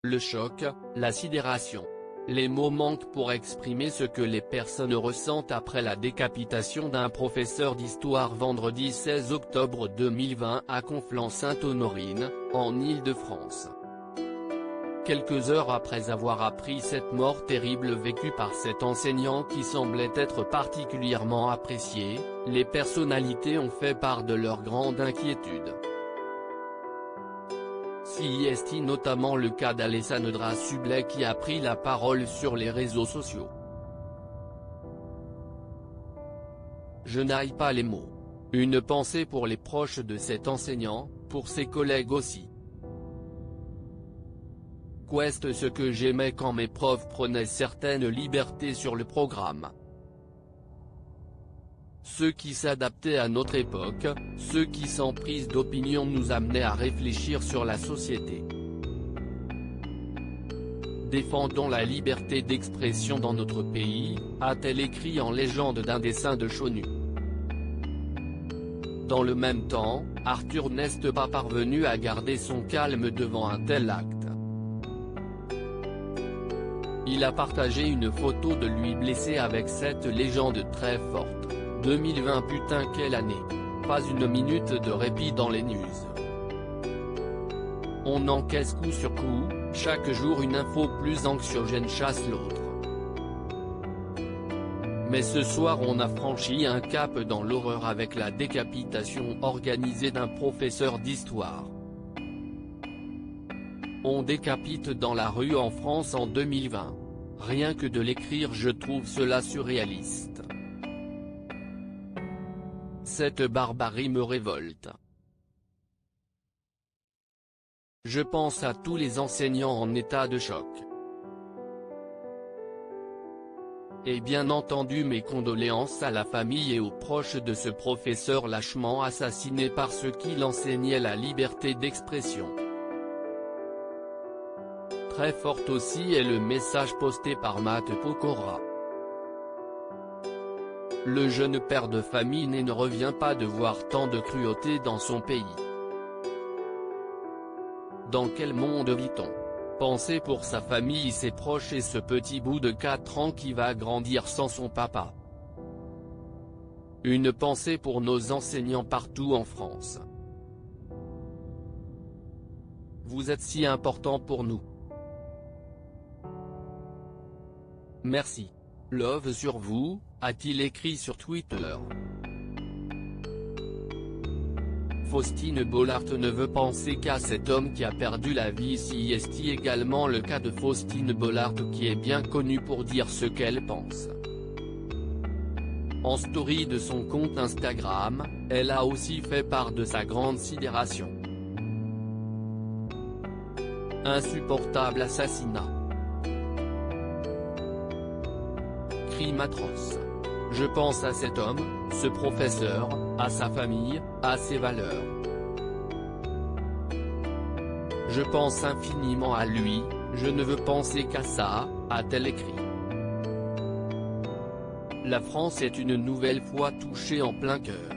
Le choc, la sidération. Les mots manquent pour exprimer ce que les personnes ressentent après la décapitation d'un professeur d'histoire vendredi 16 octobre 2020 à Conflans-Sainte-Honorine, en Île-de-France. Quelques heures après avoir appris cette mort terrible vécue par cet enseignant qui semblait être particulièrement apprécié, les personnalités ont fait part de leur grande inquiétude. CIST notamment le cas d'Alessandra Sublet qui a pris la parole sur les réseaux sociaux. Je n'aille pas les mots. Une pensée pour les proches de cet enseignant, pour ses collègues aussi. Qu'est ce que j'aimais quand mes profs prenaient certaines libertés sur le programme. Ceux qui s'adaptaient à notre époque, ceux qui sans prise d'opinion nous amenaient à réfléchir sur la société. Défendons la liberté d'expression dans notre pays, a-t-elle écrit en légende d'un dessin de Chonu. Dans le même temps, Arthur n'est pas parvenu à garder son calme devant un tel acte. Il a partagé une photo de lui blessé avec cette légende très forte. 2020 putain quelle année. Pas une minute de répit dans les news. On encaisse coup sur coup, chaque jour une info plus anxiogène chasse l'autre. Mais ce soir on a franchi un cap dans l'horreur avec la décapitation organisée d'un professeur d'histoire. On décapite dans la rue en France en 2020. Rien que de l'écrire je trouve cela surréaliste. Cette barbarie me révolte. Je pense à tous les enseignants en état de choc. Et bien entendu mes condoléances à la famille et aux proches de ce professeur lâchement assassiné par ceux qui l'enseignaient la liberté d'expression. Très fort aussi est le message posté par Matt Pokora. Le jeune père de famille ne revient pas de voir tant de cruauté dans son pays. Dans quel monde vit-on? Pensez pour sa famille, ses proches et ce petit bout de 4 ans qui va grandir sans son papa. Une pensée pour nos enseignants partout en France. Vous êtes si importants pour nous. Merci. Love sur vous, a-t-il écrit sur Twitter. Faustine Bollaert ne veut penser qu'à cet homme qui a perdu la vie. CIST également le cas de Faustine Bollaert qui est bien connue pour dire ce qu'elle pense. En story de son compte Instagram, elle a aussi fait part de sa grande sidération. Insupportable assassinat. Crime atroce. Je pense à cet homme, ce professeur, à sa famille, à ses valeurs. Je pense infiniment à lui, je ne veux penser qu'à ça, a-t-elle écrit. La France est une nouvelle fois touchée en plein cœur.